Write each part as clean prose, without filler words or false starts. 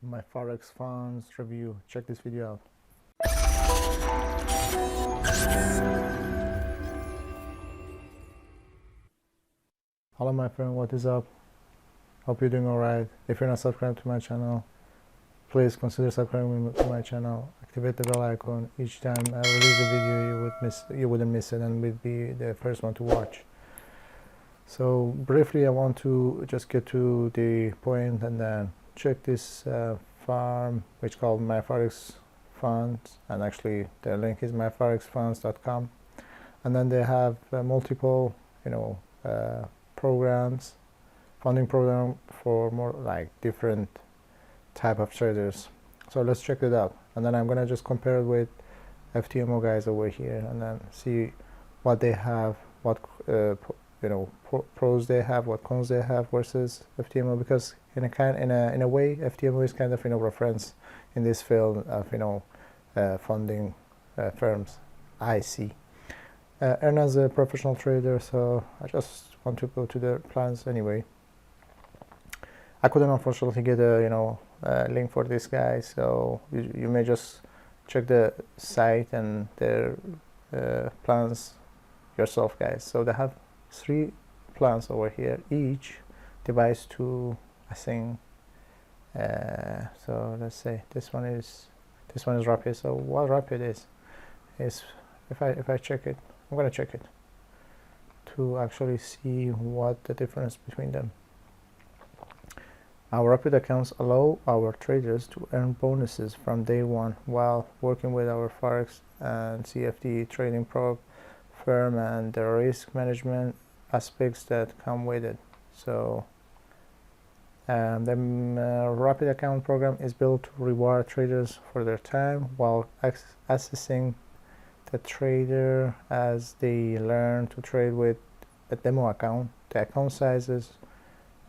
my Forex funds review. Check this video out. Hello my friend, what is up? Hope you're doing alright. If you're not subscribed to my channel, please consider subscribing to my channel. Activate the bell icon. Each time I release a video you wouldn't miss it and would be the first one to watch. So briefly, I want to just get to the point and then check this farm which called my Forex funds, and actually the link is myforexfunds.com, and then they have multiple programs, funding program for more like different type of traders. So let's check it out, and then I'm gonna just compare it with FTMO guys over here and then see what they have, what pros they have, what cons they have versus FTMO, because in a way FTMO is kind of reference in this field of funding firms. I see. And as a professional trader, so I just want to go to their plans anyway. I couldn't unfortunately get a link for this guy, so you may just check the site and their plans yourself, guys. So they have 3 plans over here, each divides to, I think, so let's say this one is rapid. So what rapid is if I check it, I'm gonna check it to actually see what the difference between them. Our rapid accounts allow our traders to earn bonuses from day one while working with our Forex and CFD trading firm and the risk management aspects that come with it. So the rapid account program is built to reward traders for their time while assessing the trader as they learn to trade with a demo account. The account sizes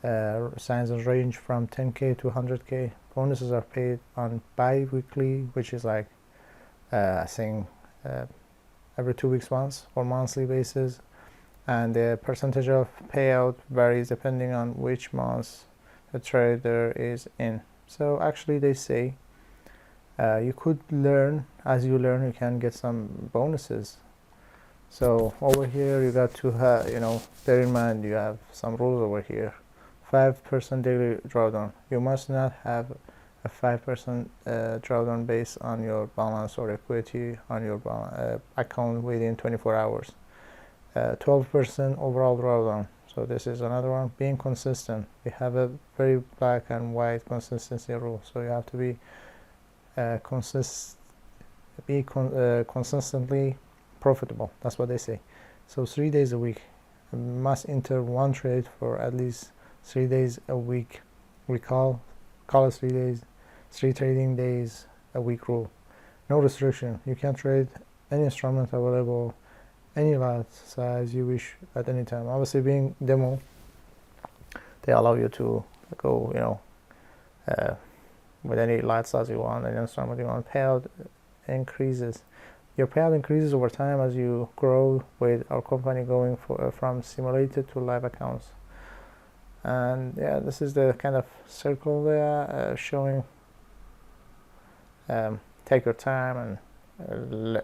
range from 10k to 100k. Bonuses are paid on bi-weekly, which is like I think every 2 weeks once, or monthly basis, and the percentage of payout varies depending on which month the trader is in. So actually they say you could learn, as you learn you can get some bonuses. So over here you got to have, bear in mind you have some rules over here. 5% daily drawdown. You must not have a 5% drawdown based on your balance or equity on your account within 24 hours. 12% overall drawdown. So this is another one. Being consistent. We have a very black and white consistency rule. So you have to be consistently profitable. That's what they say. So 3 days a week. You must enter one trade for at least 3 days a week. We call it 3 days, 3 trading days a week rule. No restriction. You can trade any instrument available, any lot size you wish at any time. Obviously, being demo, they allow you to go, with any lot size you want, any instrument you want. Payout increases. Your payout increases over time as you grow with our company, going from simulated to live accounts. And yeah, this is the kind of circle there showing take your time and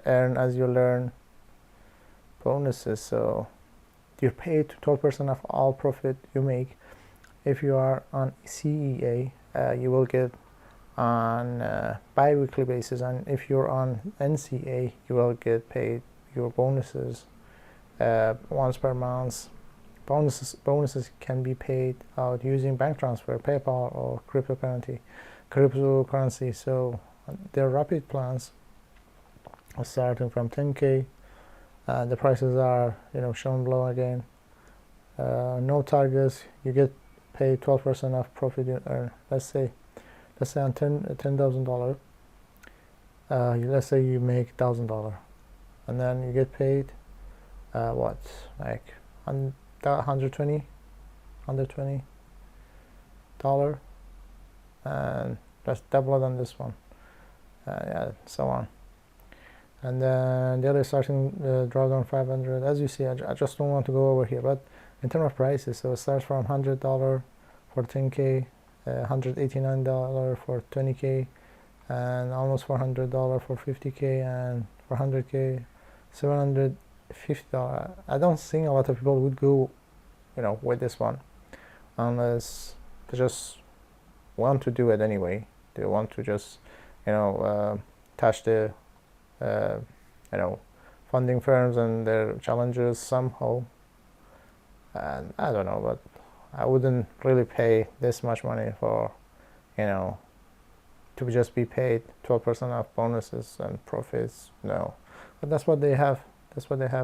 earn as you learn bonuses. So you're paid 12% of all profit you make. If you are on CEA, you will get on bi-weekly basis, and if you're on NCA, you will get paid your bonuses once per month. Bonuses can be paid out using bank transfer, PayPal, or cryptocurrency. So their rapid plans are starting from 10k. The prices are shown below again. No targets. You get paid 12% of profit you earn. Let's say on $10,000. Let's say you make $1,000, and then you get paid like $120, and that's double than this one. Yeah, so on. And then the other starting drawdown 500. As you see, I just don't want to go over here, but in terms of prices, so it starts from $100 for 10k, $189 for 20k, and almost $400 for 50k, and for 100k $750. I don't think a lot of people would go with this one unless they just want to do it anyway. They want to just touch the funding firms and their challenges somehow. And I don't know, but I wouldn't really pay this much money for to just be paid 12% of bonuses and profits. No, but that's what they have.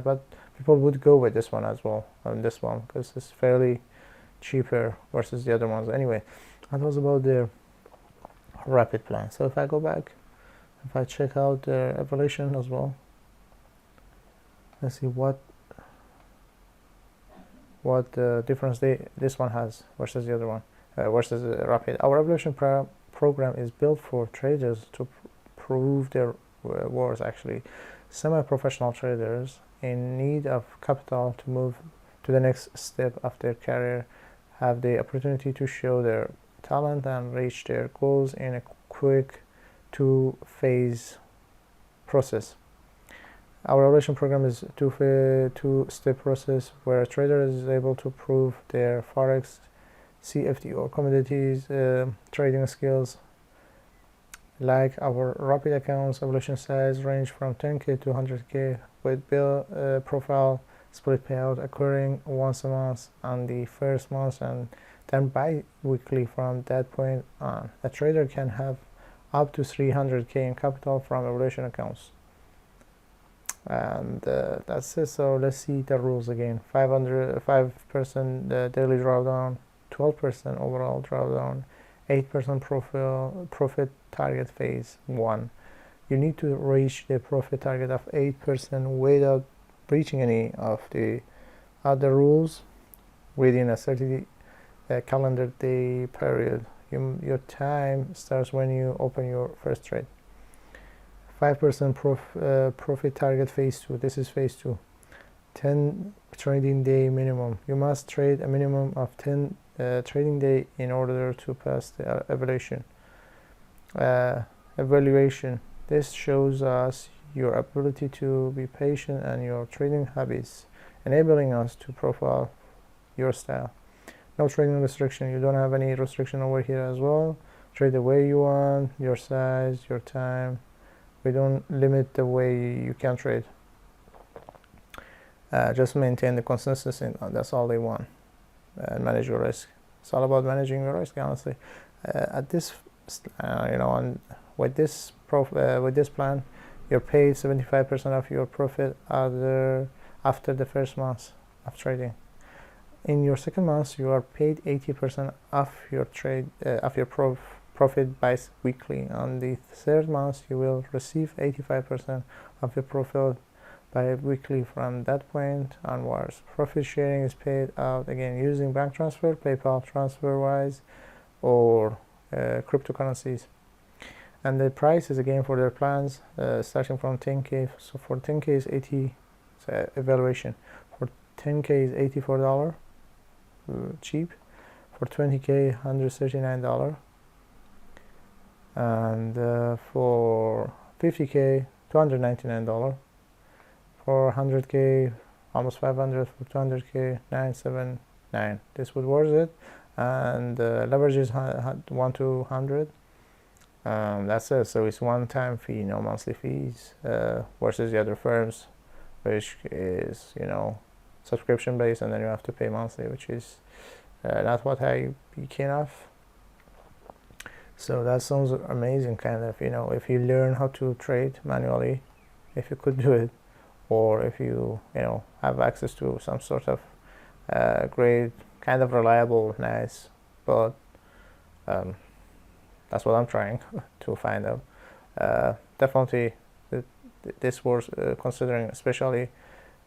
But people would go with this one as well, this one, because it's fairly cheaper versus the other ones. Anyway, that was about the rapid plan. So if I go back, if I check out the evaluation as well, let's see what difference this one has versus the other one, versus the rapid. Our evaluation program is built for traders to prove their worth. Actually, semi-professional traders in need of capital to move to the next step of their career have the opportunity to show their talent and reach their goals in a quick two-phase process. Our evaluation program is a two-step process where a trader is able to prove their Forex, FTMO commodities trading skills. Like our rapid accounts, evaluation size range from 10k to 100k, with bill profile split payout occurring once a month on the first month and then bi-weekly from that point on. A trader can have up to 300k in capital from evaluation accounts. And that's it. So let's see the rules again. 5% daily drawdown, 12% overall drawdown, 8% profit target phase 1. You need to reach the profit target of 8% without breaching any of the other rules within a 30 calendar day period. Your time starts when you open your first trade. 5% profit target phase 2. This is phase 2. 10 trading day minimum. You must trade a minimum of 10 trading day in order to pass the evaluation. Evaluation. This shows us your ability to be patient and your trading habits, enabling us to profile your style. No trading restriction. You don't have any restriction over here as well. Trade the way you want, your size, your time. We don't limit the way you can trade. Just maintain the consistency. That's all they want. Manage your risk. It's all about managing your risk, honestly. At this, with this plan, you're paid 75% of your profit after the first month of trading. In your second month, you are paid 80% of your profit bi-weekly. On the third month, you will receive 85% of your profit bi-weekly from that point onwards. Profit sharing is paid out again using bank transfer, PayPal, TransferWise, or cryptocurrencies. And the prices again for their plans starting from 10k. So for 10k is 80 evaluation. For 10k is $84, cheap. For 20k, $139. And for 50k, $299. For 100k, almost 500. For 200k, 979. This would worth it. And leverage is 1 to 100. That's it. So it's one-time fee, no monthly fees, versus the other firms, which is subscription based, and then you have to pay monthly, which is not what I be keen of. So that sounds amazing, kind of. If you learn how to trade manually, if you could do it, or if you have access to some sort of great, kind of reliable, nice, but that's what I'm trying to find out. Definitely this was considering, especially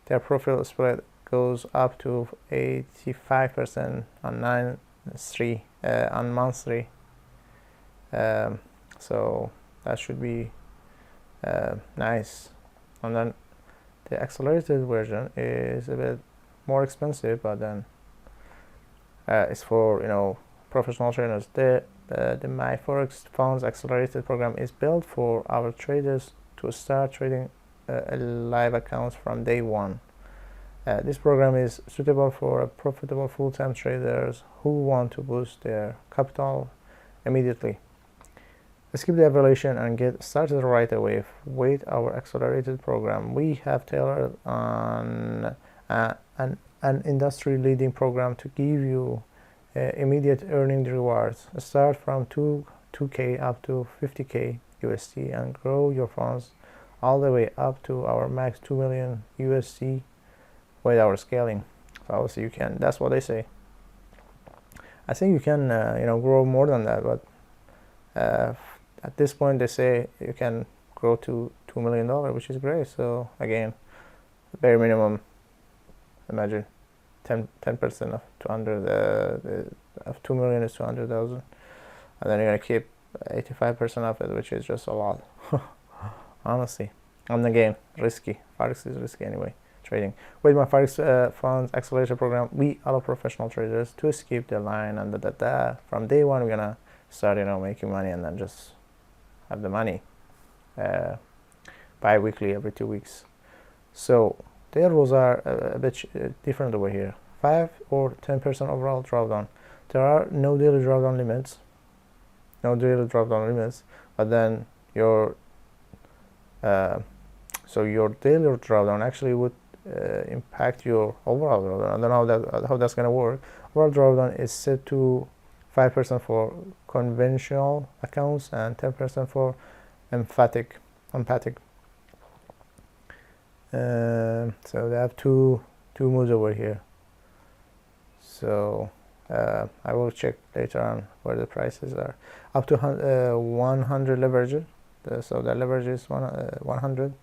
their profit spread goes up to 85% on on month 3. So that should be nice. And then the accelerated version is a bit more expensive, but then it's for professional trainers. The the My Forex Funds Accelerated program is built for our traders to start trading live accounts from day one. This program is suitable for profitable full-time traders who want to boost their capital immediately. Skip the evaluation and get started right away with our accelerated program. We have tailored on an industry-leading program to give you immediate earning rewards. Start from 2K up to 50K USD and grow your funds all the way up to our max 2 million USD with our scaling. So obviously you can, that's what they say. I think you can grow more than that, but at this point they say you can grow to $2 million, which is great. So again, bare minimum, imagine 10% of 200 of 2 million is 200,000, and then you're gonna keep 85% of it, which is just a lot. Honestly, and again, risky. Forex is risky anyway. Trading with my Forex Funds Accelerator program, we allow professional traders to skip the line and from day one. We're gonna start making money and then just have the money bi-weekly, every 2 weeks. So their rules are a bit different over here. 5 or 10% overall drawdown. There are no daily drawdown limits. But then your your daily drawdown actually would impact your overall drawdown. I don't know how that's gonna work. Overall drawdown is set to 5% for conventional accounts and 10% for emphatic. So they have two modes over here. So I will check later on where the prices are. Up to 100 leverage. So the leverage is 100.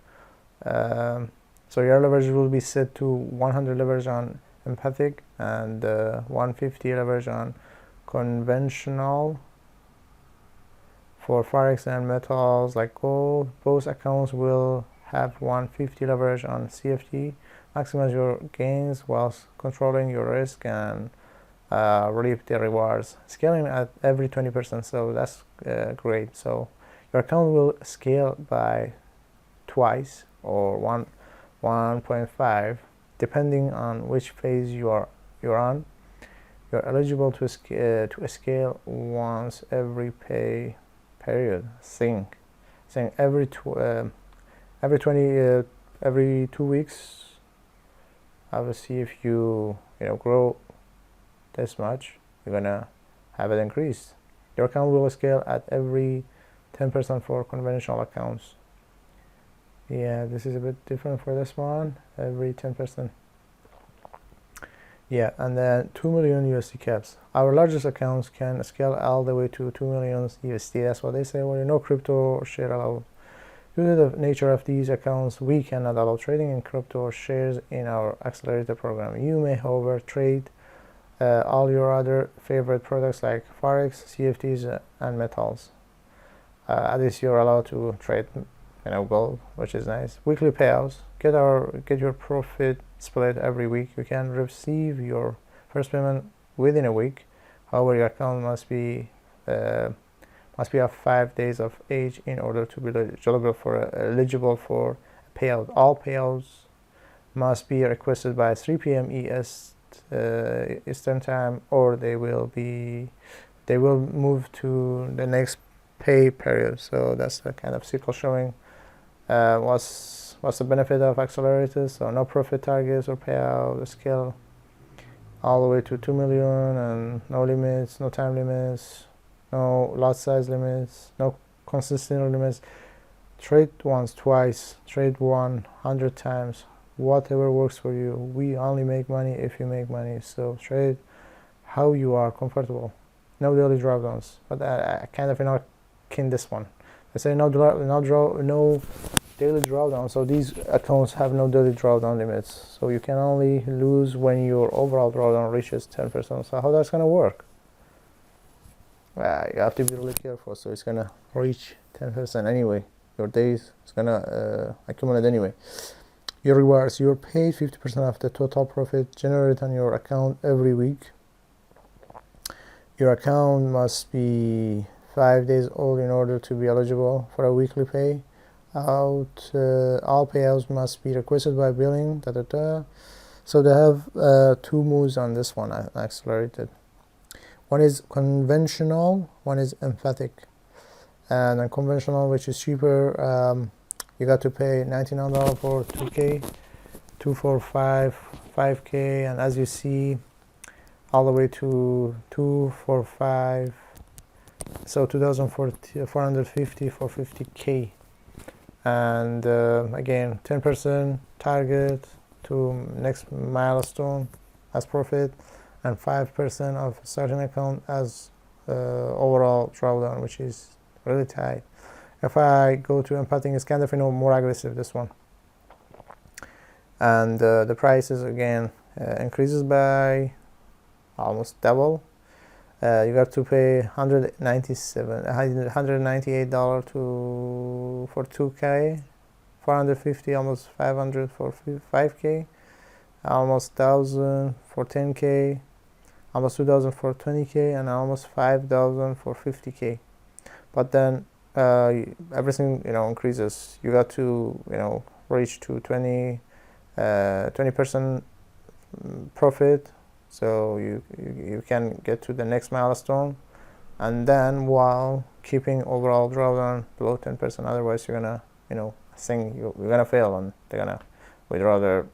So your leverage will be set to 100 leverage on emphatic and 150 leverage on conventional. For Forex and metals like gold, both accounts will have 150 leverage on CFD. Maximize your gains whilst controlling your risk and reap the rewards. Scaling at every 20%, so that's great. So your account will scale by twice or 1.5 depending on which phase you're on. You're eligible to scale once every pay period. Saying every 2 weeks. Obviously, if you grow this much, you're gonna have it increased. Your account will scale at every 10% for conventional accounts. Yeah, this is a bit different for this one. Every 10%. Yeah, and then 2 million USD caps. Our largest accounts can scale all the way to 2 million USD. That's what they say. Well, no crypto or share allowed. Due to the nature of these accounts, we cannot allow trading in crypto or shares in our accelerator program. You may, however, trade all your other favorite products like Forex, CFDs, and metals. At least you're allowed to trade gold, which is nice. Weekly payouts. Get your profit split every week. You can receive your first payment within a week. However, your account must be of 5 days of age in order to be eligible for payout. All payouts must be requested by 3 p.m. Eastern time, or they will move to the next pay period. So that's a kind of circle showing what's the benefit of accelerators. So no profit targets or payout, scale all the way to 2 million and no limits, no time limits, no lot size limits, no consistent limits. Trade once, twice, trade 100 times, whatever works for you. We only make money if you make money, so trade how you are comfortable. No daily drawdowns, but I kind of in this one. I say no daily drawdown. So these accounts have no daily drawdown limits. So you can only lose when your overall drawdown reaches 10%. So how that's gonna work? You have to be really careful. So it's gonna reach 10% anyway. Your days is gonna accumulate anyway. Your rewards. You're paid 50% of the total profit generated on your account every week. your account must be 5 days old in order to be eligible for a weekly pay out. All payouts must be requested by billing. So they have two moves on this one, accelerated. One is conventional, one is emphatic. And unconventional, which is cheaper, you got to pay $99 for 2K, 245, 5K, and as you see, all the way to 245, so 2,450 for 50K. And again, 10% target to next milestone as profit, and 5% of starting account as overall drawdown, which is really tight. If I go to empathic, it's kind of more aggressive, this one. And the prices again increases by almost double. You got to pay $198 for 2K, 450, almost 500 for 5K, almost 1,000 for 10K, almost 2,000 for 20K, and almost 5,000 for 50K. But then everything increases. You got to reach to 20% profit, so you can get to the next milestone, and then while keeping overall drawdown below 10%. Otherwise you're gonna think you're gonna fail, and they're gonna would rather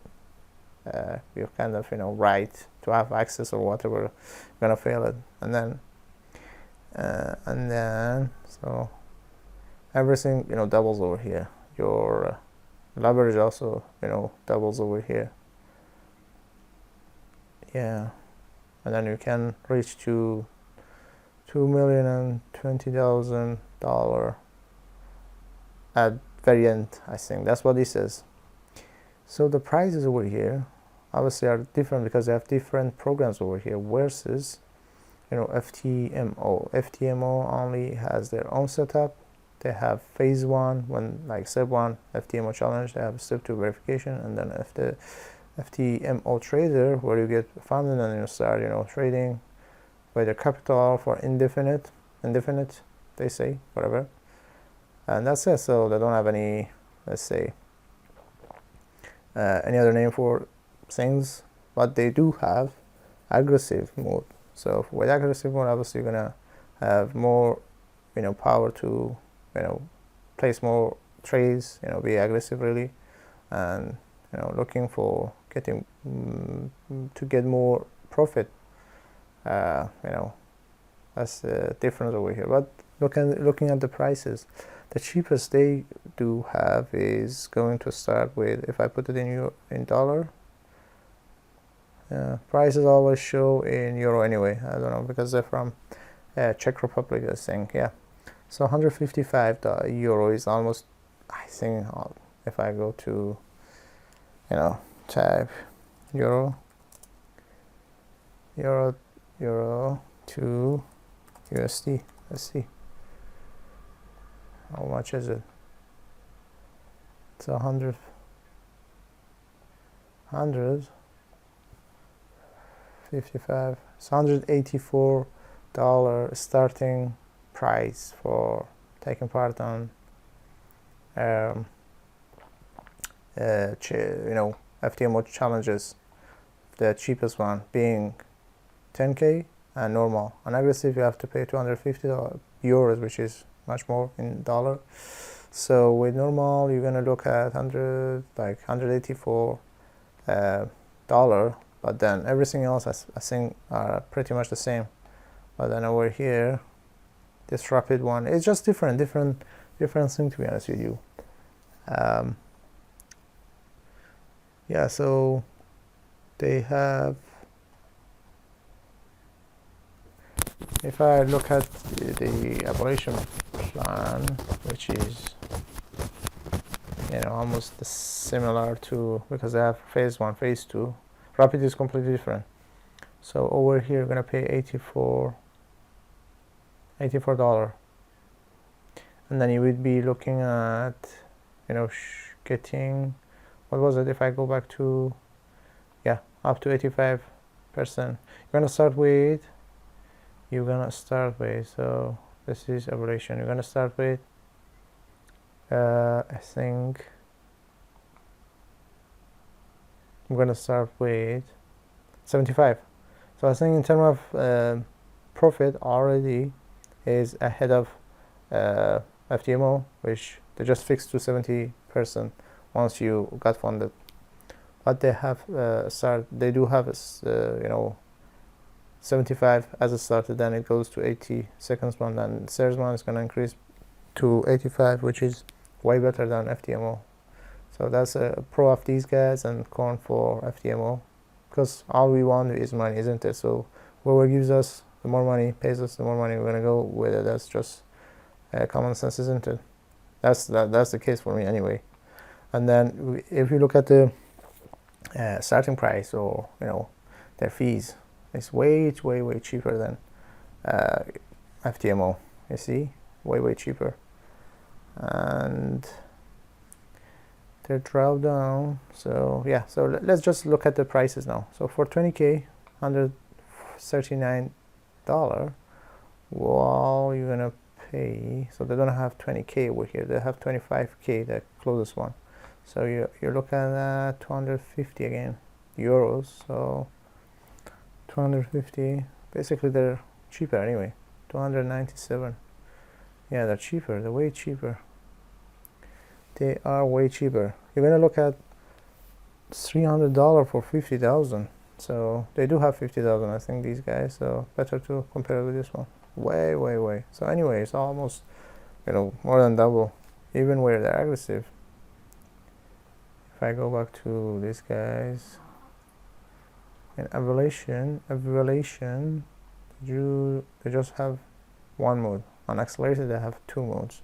you kind of right to have access or whatever, you're gonna fail it. And then so everything doubles over here. Your leverage also doubles over here. Yeah, and then you can reach to $2,020,000 at very end. I think that's what this says. So the prices over here obviously are different because they have different programs over here versus FTMO. FTMO only has their own setup. They have phase 1, when like step 1 FTMO challenge, they have step 2 verification, and then after FTMO trader, where you get funded and you start trading whether capital for indefinite they say, whatever, and that's it. So they don't have any, let's say, any other name for things, but they do have aggressive mode. So with aggressive mode, obviously you're gonna have more power to place more trades, be aggressive really, and looking for getting to get more profit. That's the difference over here. But looking at the prices, the cheapest they do have is going to start with, if I put it in dollar, prices always show in euro anyway. I don't know, because they're from Czech Republic, I think. Yeah, so 155 euro is almost, I think, if I go to type euro to USD, let's see how much is it. It's 155. It's $184 starting price for taking part on FTMO challenges. The cheapest one being 10K, and normal. And aggressive, you have to pay 250 euros, which is much more in dollar. So with normal, you're gonna look at 184 dollar, but then everything else I think are pretty much the same. But then over here, this rapid one, it's just different thing, to be honest with you. Yeah, so they have, if I look at the evaluation plan, which is almost similar to, because they have phase 1, phase 2, rapid is completely different. So over here, you're gonna pay $84, and then you would be looking at getting, what was it, if I go back to, yeah, up to 85%. You're gonna start with you're gonna start with, so this is evaluation, you're gonna start with I think I'm gonna start with 75. So I think in terms of profit already is ahead of FTMO, which they just fixed to 70% once you got funded. But they have they do have 75 as it started, then it goes to 80 seconds one, and third one is going to increase to 85, which is way better than FTMO. So that's a pro of these guys and con for FTMO, because all we want is money, isn't it? So whoever gives us the more money, pays us the more money, we're going to go with it. That's just common sense, isn't it? That's the case for me anyway. And then if you look at the starting price, or their fees, it's way cheaper than FTMO. You see, way cheaper. And their drawdown, so yeah, so let's just look at the prices now. So for 20k, $139, well, you're gonna pay, so they don't have 20k over here, they have 25k, the closest one. So you're looking at 250 again euros. So 250, basically they're cheaper anyway. 297, yeah, they're cheaper, they're way cheaper. They are way cheaper. You're gonna look at $300 for 50,000. So they do have 50,000, I think, these guys. So better to compare with this one. Way. So anyway, it's almost more than double, even where they're aggressive. If I go back to these guys in evaluation, they just have one mode. On accelerated, they have two modes.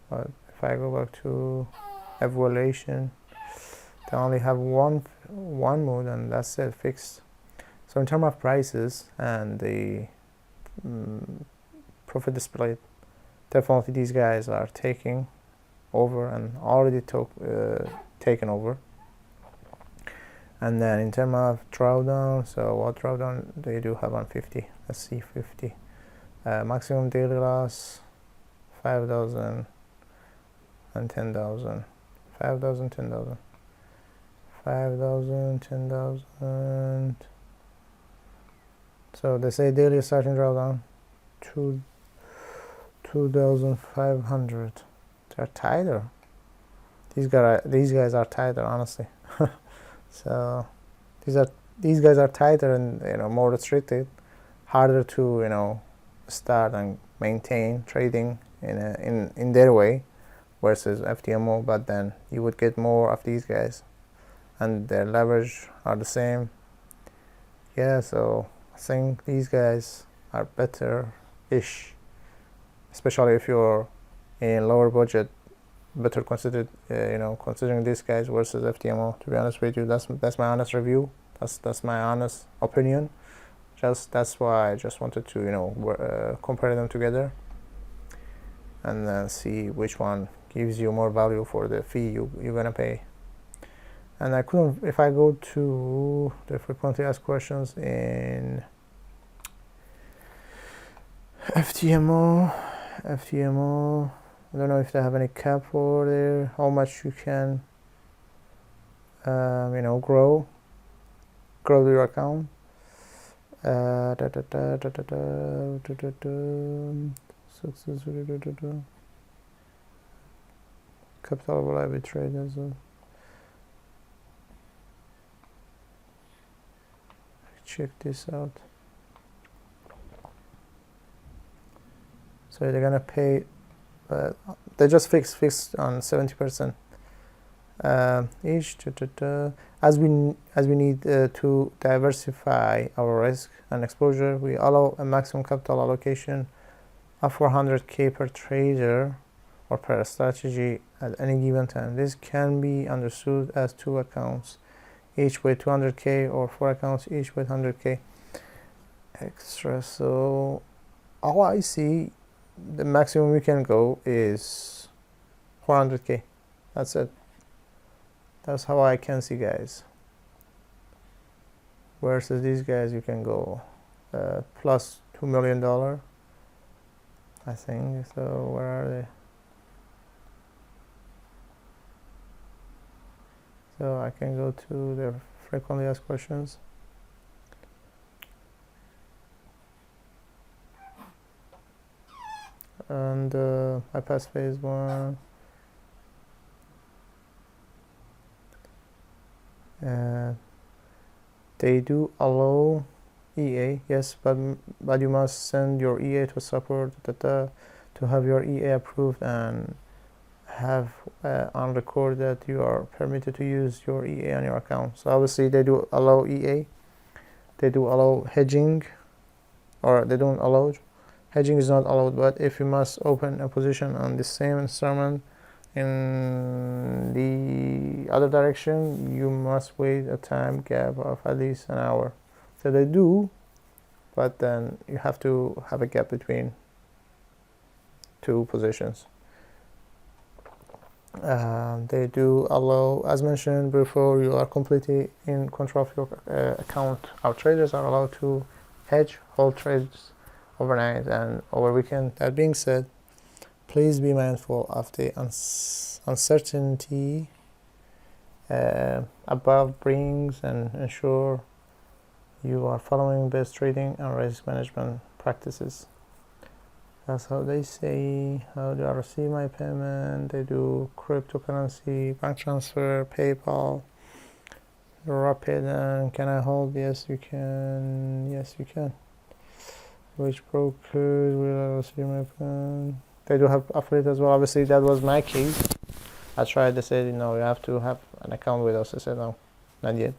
But if I go back to evaluation, they only have one mode, and that's it, fixed. So in terms of prices and the profit display, definitely these guys are taking over and already taken over. And then in terms of drawdown, so what drawdown they do have on 50? Let's see, 50. Maximum daily loss 5,000 and 10,000. 5,000, 10,000. 5,000, 10,000. So they say daily starting drawdown 2,500. They're tighter. These guys are tighter, honestly. So these guys are tighter and more restricted, harder to start and maintain trading in their way versus FTMO. But then you would get more of these guys, and their leverage are the same. Yeah, so I think these guys are better-ish, especially if you're in lower budget. Better considered, considering these guys versus FTMO. To be honest with you, that's my honest review. That's my honest opinion. That's why I just wanted to compare them together and then see which one gives you more value for the fee you're gonna pay. And I couldn't, if I go to the frequently asked questions in FTMO, I don't know if they have any cap for there, how much you can grow your account. Capital reliable trade as well. Check this out. So they're gonna pay. They just fixed on 70% each. As we need to diversify our risk and exposure, we allow a maximum capital allocation of 400k per trader or per strategy at any given time. This can be understood as 2 accounts each with 200k or 4 accounts each with 100k extra. So how I see the maximum we can go is 400k. That's it. That's how I can see, guys. Versus these guys, you can go plus $2 million, I think. So where are they? So I can go to their frequently asked questions. And I passed phase 1. They do allow EA, yes, but you must send your EA to support to have your EA approved and have on record that you are permitted to use your EA on your account. So obviously they do allow EA, they do allow hedging, or they don't allow hedging is not allowed. But if you must open a position on the same instrument in the other direction, you must wait a time gap of at least an hour. So they do, but then you have to have a gap between two positions. They do allow, as mentioned before, you are completely in control of your account. Our traders are allowed to hedge, hold trades overnight and over weekend. That being said, please be mindful of the uncertainty above brings, and ensure you are following best trading and risk management practices. That's how they say. How do I receive my payment? They do cryptocurrency, bank transfer, PayPal, rapid. And can I hold? Yes, you can. Yes, you can. Which brokers will I receive my payment? They do have affiliate as well. Obviously, that was my case. I tried. They said, you have to have an account with us. I said, no, not yet.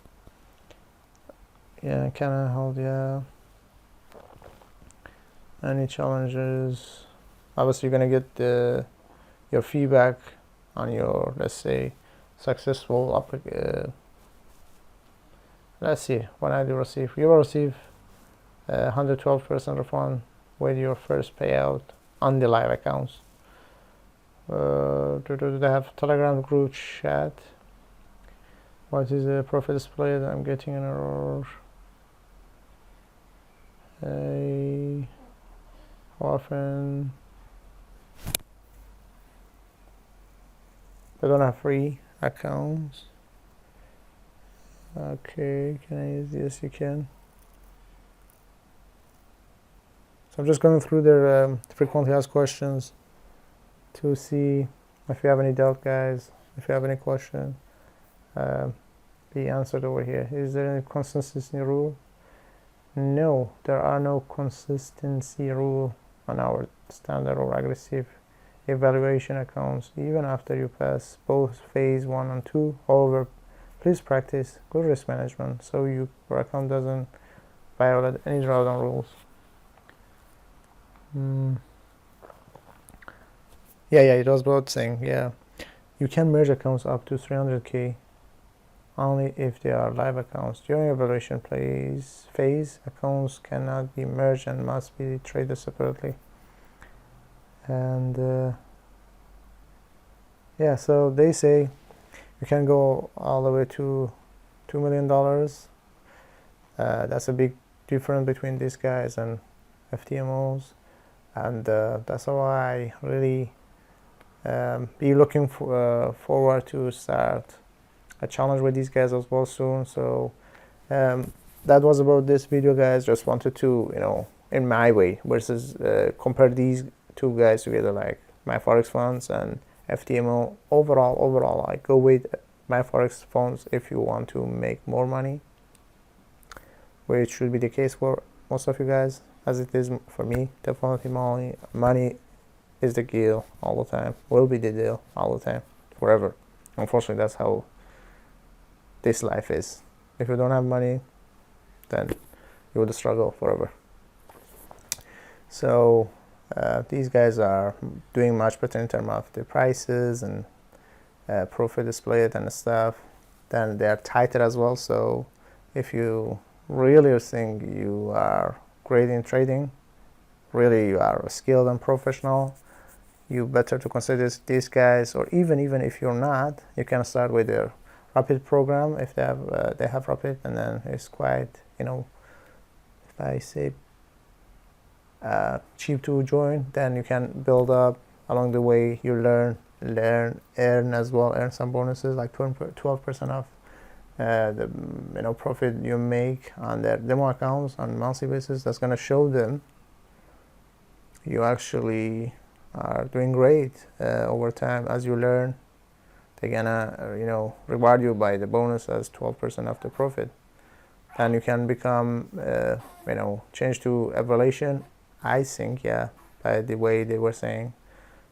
Yeah, can I hold? Yeah. Any challenges? Obviously, you're gonna get your feedback on your, let's say, successful let's see. When I do receive, you will receive 112% refund with your first payout on the live accounts. Do they have Telegram group chat? What is the profit split? I'm getting an error. How often? They don't have free accounts. Okay, can I use this? You can. So I'm just going through their frequently asked questions to see if you have any doubt, guys. If you have any question, be answered over here. Is there any consistency rule? No, there are no consistency rule on our standard or aggressive evaluation accounts, even after you pass both phase 1 and 2. However, please practice good risk management so your account doesn't violate any drawdown rules. Yeah, it was both saying, yeah, you can merge accounts up to 300k only if they are live accounts. During evaluation phase, accounts cannot be merged and must be traded separately. And yeah, so they say you can go all the way to $2 million. That's a big difference between these guys and FTMOs, and that's why I really be looking forward to start a challenge with these guys as well soon. So that was about this video, guys. Just wanted to, in my way, versus compare these two guys together, like my Forex funds and FTMO. Overall, I go with my Forex funds if you want to make more money, which should be the case for most of you guys, as it is for me. Definitely money is the deal all the time, will be the deal all the time, forever. Unfortunately, that's how this life is. If you don't have money, then you will struggle forever. So these guys are doing much better in terms of the prices and profit split and stuff. Then they are tighter as well. So if you really think you are great in trading, really you are skilled and professional, you better to consider these guys. Or even if you're not, you can start with their rapid program if they have rapid, and then it's quite, if I say cheap to join, then you can build up along the way. You learn, earn as well, earn some bonuses like 12% of the profit you make on their demo accounts on monthly basis. That's gonna show them you actually are doing great over time. As you learn, they're gonna reward you by the bonus as 12% of the profit. Then you can become change to evaluation, I think, yeah, by the way they were saying.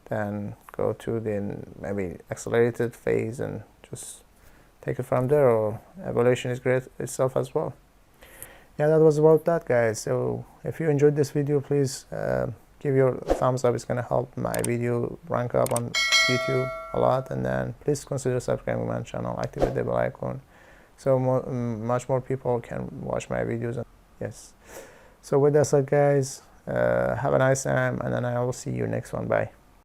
Then go to the maybe accelerated phase and just take it from there, or evaluation is great itself as well. Yeah, that was about that, guys. So if you enjoyed this video, please give your thumbs up. It's gonna help my video rank up on YouTube a lot. And then please consider subscribing my channel, activate the bell icon, so much more people can watch my videos. Yes, so with that said, guys, have a nice time, and then I will see you next one. Bye.